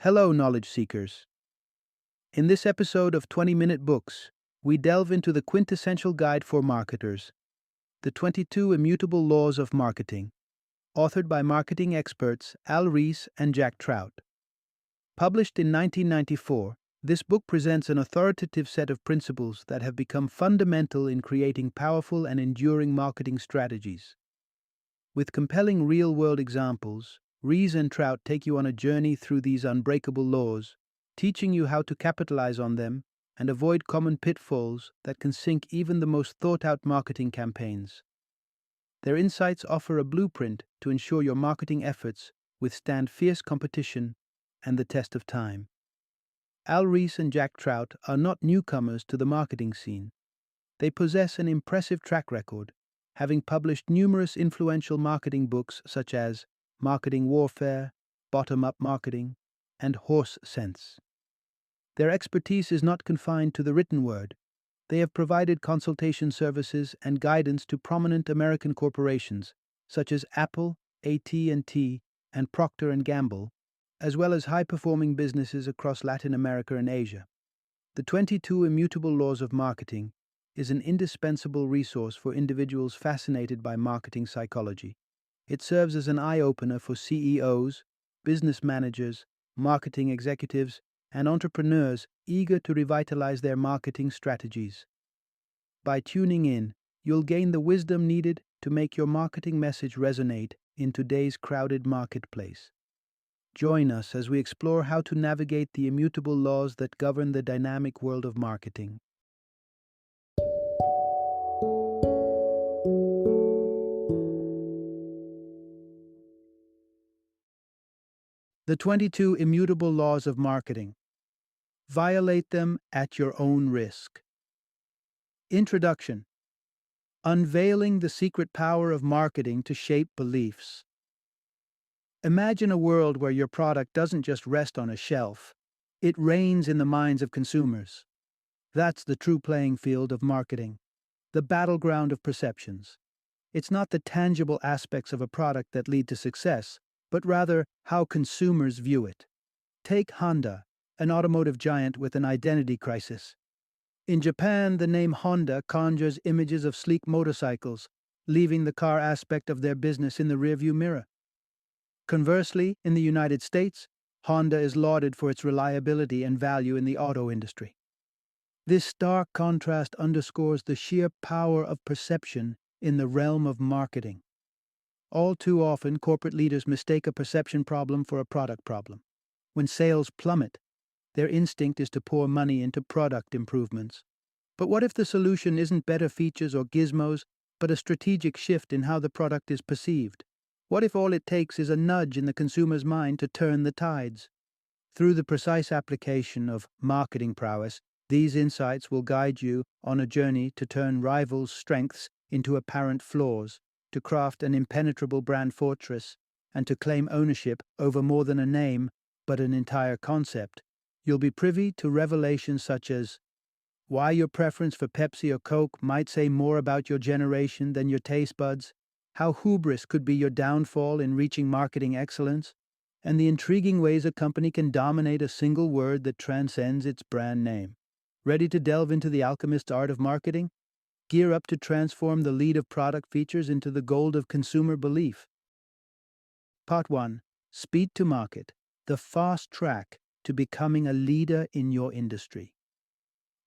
Hello, knowledge seekers. In this episode of 20-Minute Books, we delve into the quintessential guide for marketers, the 22 Immutable Laws of Marketing, authored by marketing experts Ries and Trout. Published in 1994, this book presents an authoritative set of principles that have become fundamental in creating powerful and enduring marketing strategies. With compelling real-world examples, Ries and Trout take you on a journey through these unbreakable laws, teaching you how to capitalize on them and avoid common pitfalls that can sink even the most thought-out marketing campaigns. Their insights offer a blueprint to ensure your marketing efforts withstand fierce competition and the test of time. Ries and Trout are not newcomers to the marketing scene. They possess an impressive track record, having published numerous influential marketing books such as Marketing Warfare, Bottom-Up Marketing, and Horse Sense. Their expertise is not confined to the written word. They have provided consultation services and guidance to prominent American corporations such as Apple, AT&T, and Procter & Gamble, as well as high-performing businesses across Latin America and Asia. The 22 Immutable Laws of Marketing is an indispensable resource for individuals fascinated by marketing psychology. It serves as an eye-opener for CEOs, business managers, marketing executives, and entrepreneurs eager to revitalize their marketing strategies. By tuning in, you'll gain the wisdom needed to make your marketing message resonate in today's crowded marketplace. Join us as we explore how to navigate the immutable laws that govern the dynamic world of marketing. The 22 Immutable Laws of Marketing. Violate them at your own risk. Introduction. Unveiling the secret power of marketing to shape beliefs. Imagine a world where your product doesn't just rest on a shelf, it reigns in the minds of consumers. That's the true playing field of marketing, the battleground of perceptions. It's not the tangible aspects of a product that lead to success, but rather how consumers view it. Take Honda, an automotive giant with an identity crisis. In Japan, the name Honda conjures images of sleek motorcycles, leaving the car aspect of their business in the rearview mirror. Conversely, in the United States, Honda is lauded for its reliability and value in the auto industry. This stark contrast underscores the sheer power of perception in the realm of marketing. All too often, corporate leaders mistake a perception problem for a product problem. When sales plummet, their instinct is to pour money into product improvements. But what if the solution isn't better features or gizmos, but a strategic shift in how the product is perceived? What if all it takes is a nudge in the consumer's mind to turn the tides? Through the precise application of marketing prowess, these insights will guide you on a journey to turn rivals' strengths into apparent flaws, to craft an impenetrable brand fortress, and to claim ownership over more than a name, but an entire concept. You'll be privy to revelations such as why your preference for Pepsi or Coke might say more about your generation than your taste buds, how hubris could be your downfall in reaching marketing excellence, and the intriguing ways a company can dominate a single word that transcends its brand name. Ready to delve into the alchemist's art of marketing? Gear up to transform the lead of product features into the gold of consumer belief. Part 1. Speed to Market, the fast track to becoming a leader in your industry.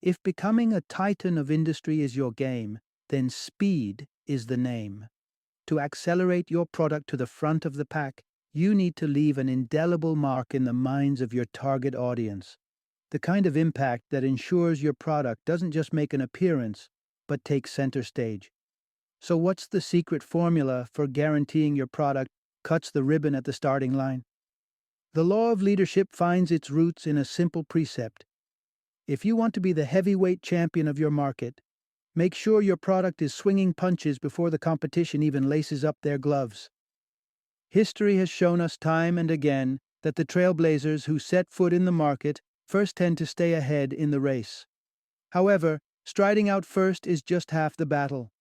If becoming a titan of industry is your game, then speed is the name. To accelerate your product to the front of the pack, you need to leave an indelible mark in the minds of your target audience. The kind of impact that ensures your product doesn't just make an appearance, but takes center stage. So what's the secret formula for guaranteeing your product cuts the ribbon at the starting line? The law of leadership finds its roots in a simple precept. If you want to be the heavyweight champion of your market, make sure your product is swinging punches before the competition even laces up their gloves. History has shown us time and again that the trailblazers who set foot in the market first tend to stay ahead in the race. However, striding out first is just half the battle.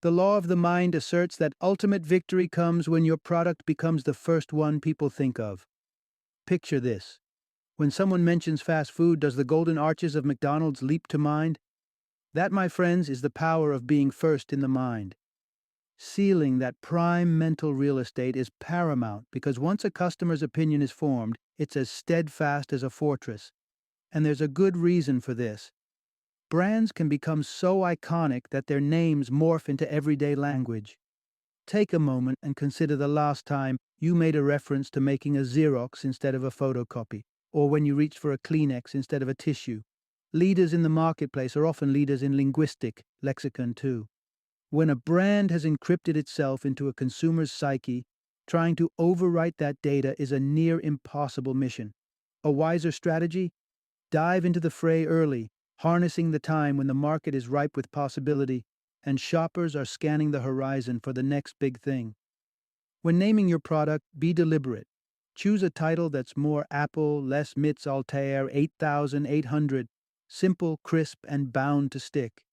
The law of the mind asserts that ultimate victory comes when your product becomes the first one people think of. Picture this. When someone mentions fast food, does the golden arches of McDonald's leap to mind? That, my friends, is the power of being first in the mind. Sealing that prime mental real estate is paramount because once a customer's opinion is formed, it's as steadfast as a fortress. And there's a good reason for this. Brands can become so iconic that their names morph into everyday language. Take a moment and consider the last time you made a reference to making a Xerox instead of a photocopy, or when you reached for a Kleenex instead of a tissue. Leaders in the marketplace are often leaders in linguistic lexicon too. When a brand has encrypted itself into a consumer's psyche, trying to overwrite that data is a near impossible mission. A wiser strategy? Dive into the fray early, harnessing the time when the market is ripe with possibility and shoppers are scanning the horizon for the next big thing. When naming your product, be deliberate. Choose a title that's more Apple, less Mitz Altair 8800, simple, crisp, and bound to stick.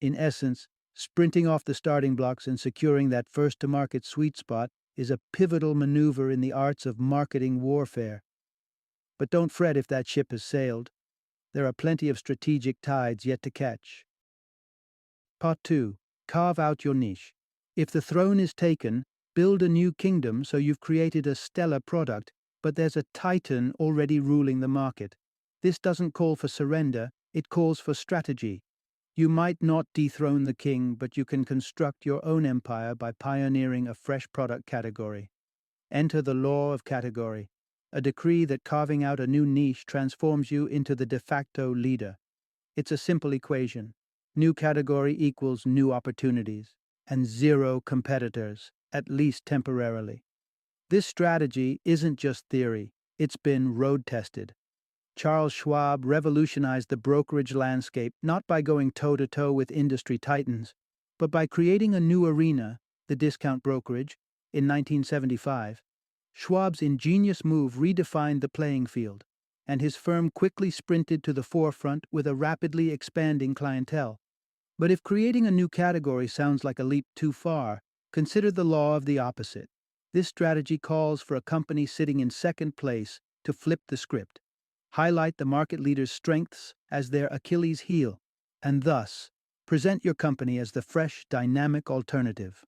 In essence, sprinting off the starting blocks and securing that first-to-market sweet spot is a pivotal maneuver in the arts of marketing warfare. But don't fret if that ship has sailed. There are plenty of strategic tides yet to catch. Part 2. Carve out your niche. If the throne is taken, build a new kingdom so you've created a stellar product, but there's a titan already ruling the market. This doesn't call for surrender, it calls for strategy. You might not dethrone the king, but you can construct your own empire by pioneering a fresh product category. Enter the law of category, a decree that carving out a new niche transforms you into the de facto leader. It's a simple equation. New category equals new opportunities, and zero competitors, at least temporarily. This strategy isn't just theory, it's been road-tested. Charles Schwab revolutionized the brokerage landscape not by going toe-to-toe with industry titans, but by creating a new arena, the discount brokerage, in 1975. Schwab's ingenious move redefined the playing field, and his firm quickly sprinted to the forefront with a rapidly expanding clientele. But if creating a new category sounds like a leap too far, consider the law of the opposite. This strategy calls for a company sitting in second place to flip the script, highlight the market leader's strengths as their Achilles heel, and thus present your company as the fresh, dynamic alternative.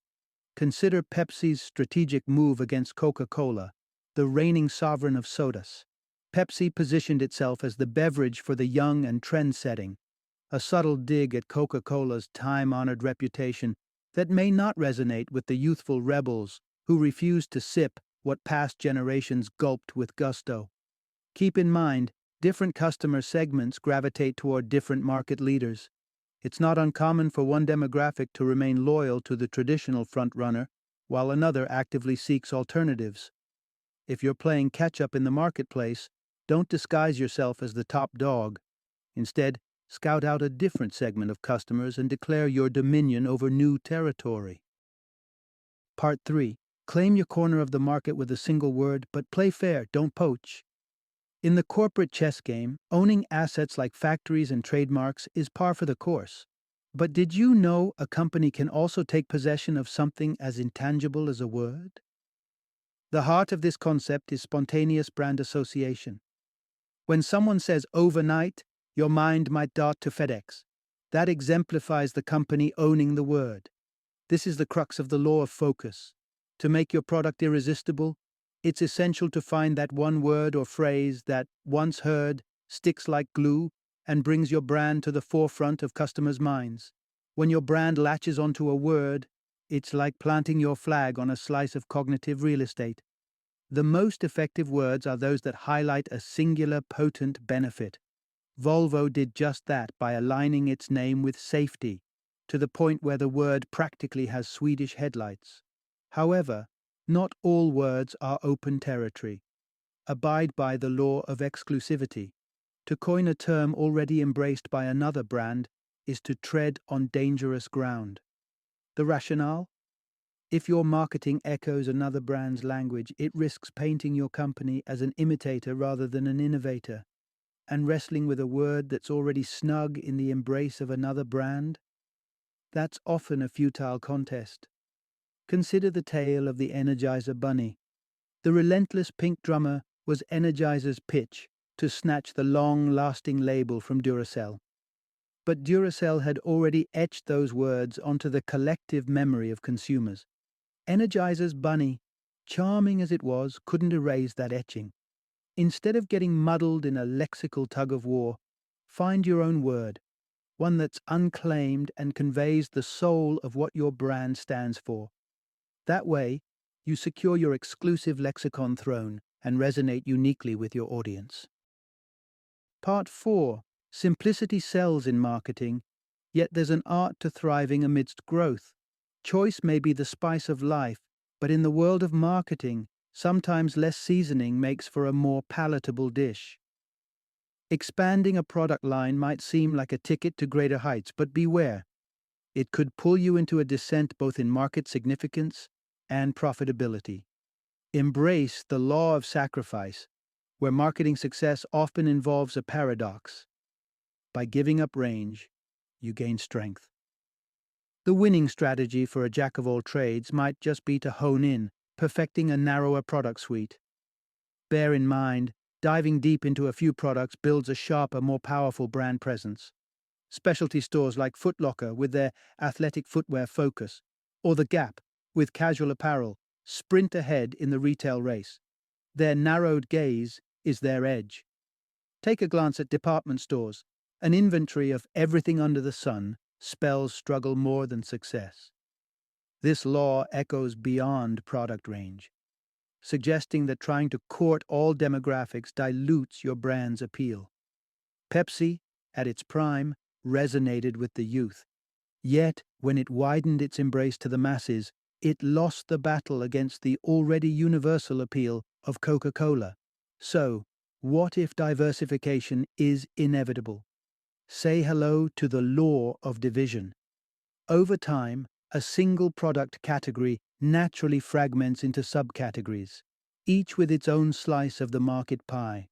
Consider Pepsi's strategic move against Coca-Cola, the reigning sovereign of sodas. Pepsi positioned itself as the beverage for the young and trend-setting, a subtle dig at Coca-Cola's time-honored reputation that may not resonate with the youthful rebels who refuse to sip what past generations gulped with gusto. Keep in mind, different customer segments gravitate toward different market leaders. It's not uncommon for one demographic to remain loyal to the traditional frontrunner, while another actively seeks alternatives. If you're playing catch-up in the marketplace, don't disguise yourself as the top dog. Instead, scout out a different segment of customers and declare your dominion over new territory. Part 3. Claim your corner of the market with a single word, but play fair, don't poach. In the corporate chess game, owning assets like factories and trademarks is par for the course. But did you know a company can also take possession of something as intangible as a word? The heart of this concept is spontaneous brand association. When someone says overnight, your mind might dart to FedEx. That exemplifies the company owning the word. This is the crux of the law of focus. To make your product irresistible, it's essential to find that one word or phrase that, once heard, sticks like glue and brings your brand to the forefront of customers' minds. When your brand latches onto a word, it's like planting your flag on a slice of cognitive real estate. The most effective words are those that highlight a singular, potent benefit. Volvo did just that by aligning its name with safety, to the point where the word practically has Swedish headlights. However, not all words are open territory. Abide by the law of exclusivity. To coin a term already embraced by another brand is to tread on dangerous ground. The rationale? If your marketing echoes another brand's language, it risks painting your company as an imitator rather than an innovator. And wrestling with a word that's already snug in the embrace of another brand? That's often a futile contest. Consider the tale of the Energizer Bunny. The relentless pink drummer was Energizer's pitch, to snatch the long-lasting label from Duracell. But Duracell had already etched those words onto the collective memory of consumers. Energizer's bunny, charming as it was, couldn't erase that etching. Instead of getting muddled in a lexical tug-of-war, find your own word, one that's unclaimed and conveys the soul of what your brand stands for. That way, you secure your exclusive lexicon throne and resonate uniquely with your audience. Part 4. Simplicity sells in marketing, yet there's an art to thriving amidst growth. Choice may be the spice of life, but in the world of marketing, sometimes less seasoning makes for a more palatable dish. Expanding a product line might seem like a ticket to greater heights, but beware. It could pull you into a descent both in market significance and profitability. Embrace the law of sacrifice, where marketing success often involves a paradox. By giving up range, you gain strength. The winning strategy for a jack of all trades might just be to hone in, perfecting a narrower product suite. Bear in mind, diving deep into a few products builds a sharper, more powerful brand presence. Specialty stores like Foot Locker with their athletic footwear focus, or The Gap with casual apparel, sprint ahead in the retail race. Their narrowed gaze is their edge. Take a glance at department stores. An inventory of everything under the sun spells struggle more than success. This law echoes beyond product range, suggesting that trying to court all demographics dilutes your brand's appeal. Pepsi, at its prime, resonated with the youth. Yet, when it widened its embrace to the masses, it lost the battle against the already universal appeal of Coca-Cola. So, what if diversification is inevitable? Say hello to the law of division. Over time, a single product category naturally fragments into subcategories, each with its own slice of the market pie.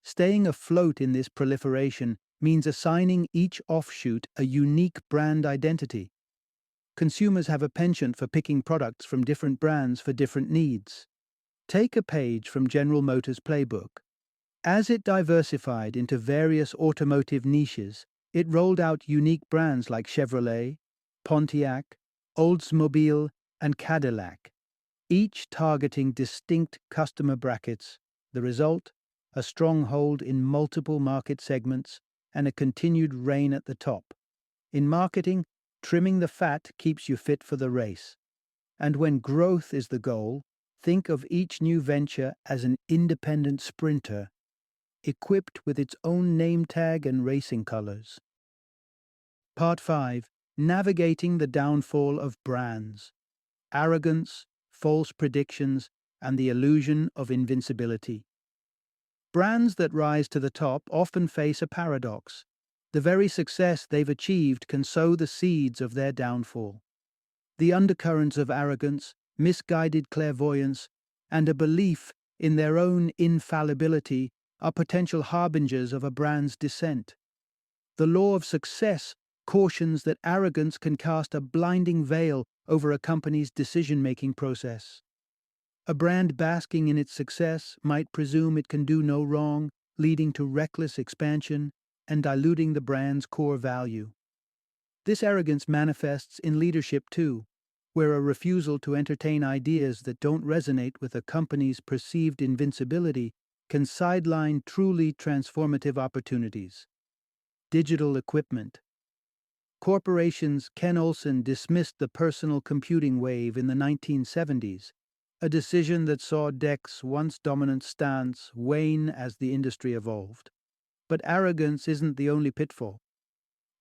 Staying afloat in this proliferation means assigning each offshoot a unique brand identity. Consumers have a penchant for picking products from different brands for different needs. Take a page from General Motors' playbook. As it diversified into various automotive niches, it rolled out unique brands like Chevrolet, Pontiac, Oldsmobile, and Cadillac, each targeting distinct customer brackets. The result? A stronghold in multiple market segments and a continued reign at the top. In marketing, trimming the fat keeps you fit for the race. And when growth is the goal, think of each new venture as an independent sprinter, equipped with its own name tag and racing colors. Part 5. Navigating the downfall of brands. Arrogance, false predictions, and the illusion of invincibility. Brands that rise to the top often face a paradox. The very success they've achieved can sow the seeds of their downfall. The undercurrents of arrogance, misguided clairvoyance, and a belief in their own infallibility are potential harbingers of a brand's descent. The law of success cautions that arrogance can cast a blinding veil over a company's decision-making process. A brand basking in its success might presume it can do no wrong, leading to reckless expansion and diluting the brand's core value. This arrogance manifests in leadership too, where a refusal to entertain ideas that don't resonate with a company's perceived invincibility can sideline truly transformative opportunities. Digital equipment. Corporations Ken Olsen dismissed the personal computing wave in the 1970s, a decision that saw DEC's once dominant stance wane as the industry evolved. But arrogance isn't the only pitfall.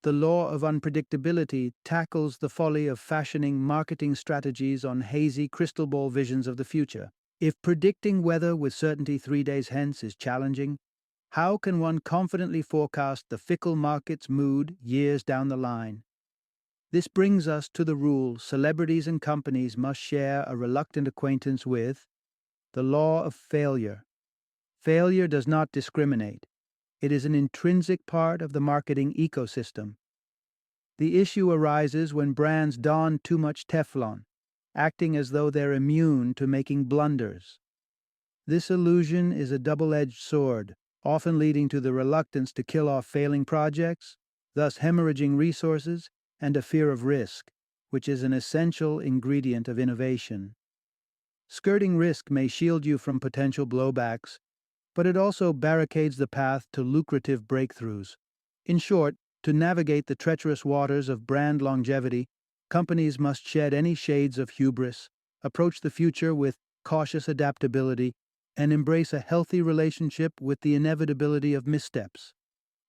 The law of unpredictability tackles the folly of fashioning marketing strategies on hazy crystal ball visions of the future. If predicting weather with certainty 3 days hence is challenging, how can one confidently forecast the fickle market's mood years down the line? This brings us to the rule celebrities and companies must share a reluctant acquaintance with: the law of failure. Failure does not discriminate. It is an intrinsic part of the marketing ecosystem. The issue arises when brands don too much Teflon, acting as though they're immune to making blunders. This illusion is a double-edged sword. often leading to the reluctance to kill off failing projects, thus hemorrhaging resources and a fear of risk, which is an essential ingredient of innovation. Skirting risk may shield you from potential blowbacks, but it also barricades the path to lucrative breakthroughs. In short, to navigate the treacherous waters of brand longevity, companies must shed any shades of hubris, approach the future with cautious adaptability, and embrace a healthy relationship with the inevitability of missteps.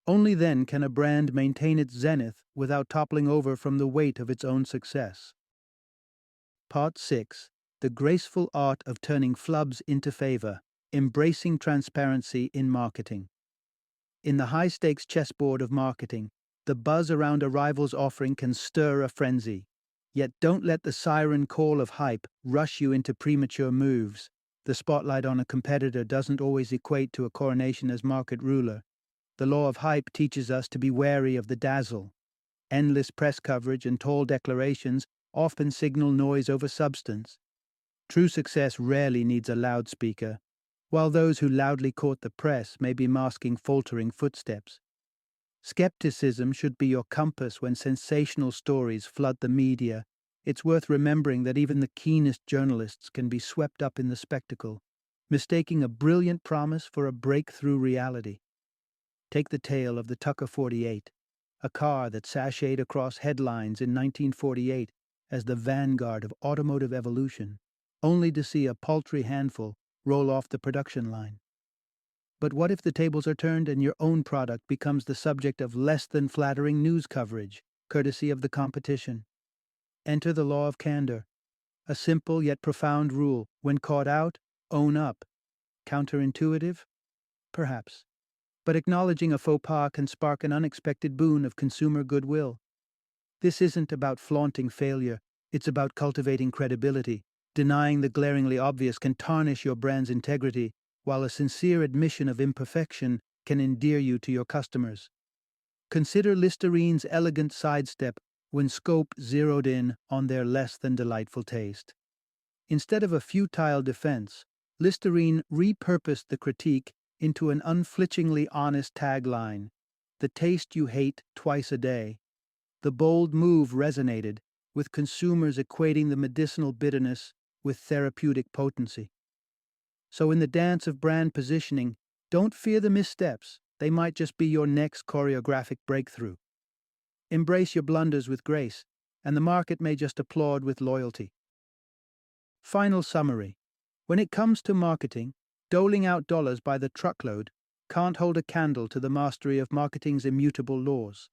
Only then can a brand maintain its zenith without toppling over from the weight of its own success. Part 6. The graceful art of turning flubs into favor, embracing transparency in marketing. In the high-stakes chessboard of marketing, the buzz around a rival's offering can stir a frenzy. Yet don't let the siren call of hype rush you into premature moves. The spotlight on a competitor doesn't always equate to a coronation as market ruler. The law of hype teaches us to be wary of the dazzle. Endless press coverage and tall declarations often signal noise over substance. True success rarely needs a loudspeaker, while those who loudly court the press may be masking faltering footsteps. Skepticism should be your compass when sensational stories flood the media. It's worth remembering that even the keenest journalists can be swept up in the spectacle, mistaking a brilliant promise for a breakthrough reality. Take the tale of the Tucker 48, a car that sashayed across headlines in 1948 as the vanguard of automotive evolution, only to see a paltry handful roll off the production line. But what if the tables are turned and your own product becomes the subject of less than flattering news coverage, courtesy of the competition? Enter the law of candor, a simple yet profound rule: when caught out, own up. Counterintuitive? Perhaps. But acknowledging a faux pas can spark an unexpected boon of consumer goodwill. This isn't about flaunting failure, it's about cultivating credibility. Denying the glaringly obvious can tarnish your brand's integrity, while a sincere admission of imperfection can endear you to your customers. Consider Listerine's elegant sidestep when Scope zeroed in on their less than delightful taste. Instead of a futile defense, Listerine repurposed the critique into an unflinchingly honest tagline: "The taste you hate twice a day." The bold move resonated, with consumers equating the medicinal bitterness with therapeutic potency. So in the dance of brand positioning, don't fear the missteps. They might just be your next choreographic breakthrough. Embrace your blunders with grace, and the market may just applaud with loyalty. Final summary. When it comes to marketing, doling out dollars by the truckload can't hold a candle to the mastery of marketing's immutable laws.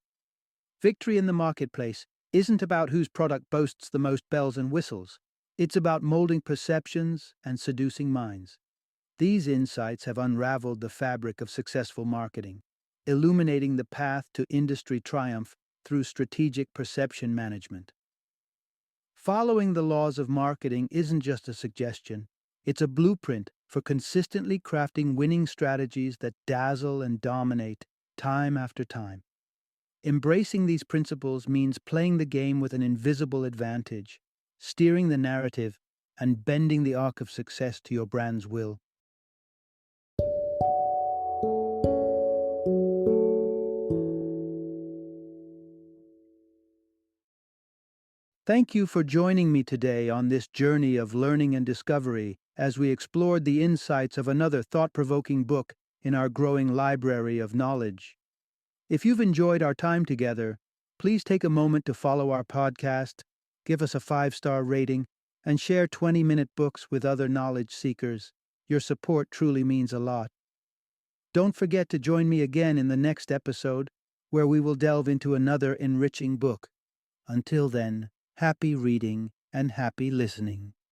Victory in the marketplace isn't about whose product boasts the most bells and whistles. It's about molding perceptions and seducing minds. These insights have unraveled the fabric of successful marketing, illuminating the path to industry triumph through strategic perception management. Following the laws of marketing isn't just a suggestion, it's a blueprint for consistently crafting winning strategies that dazzle and dominate time after time. Embracing these principles means playing the game with an invisible advantage, steering the narrative, and bending the arc of success to your brand's will. Thank you for joining me today on this journey of learning and discovery as we explored the insights of another thought-provoking book in our growing library of knowledge. If you've enjoyed our time together, please take a moment to follow our podcast, give us a 5-star rating, and share 20-minute books with other knowledge seekers. Your support truly means a lot. Don't forget to join me again in the next episode, where we will delve into another enriching book. Until then, happy reading and happy listening.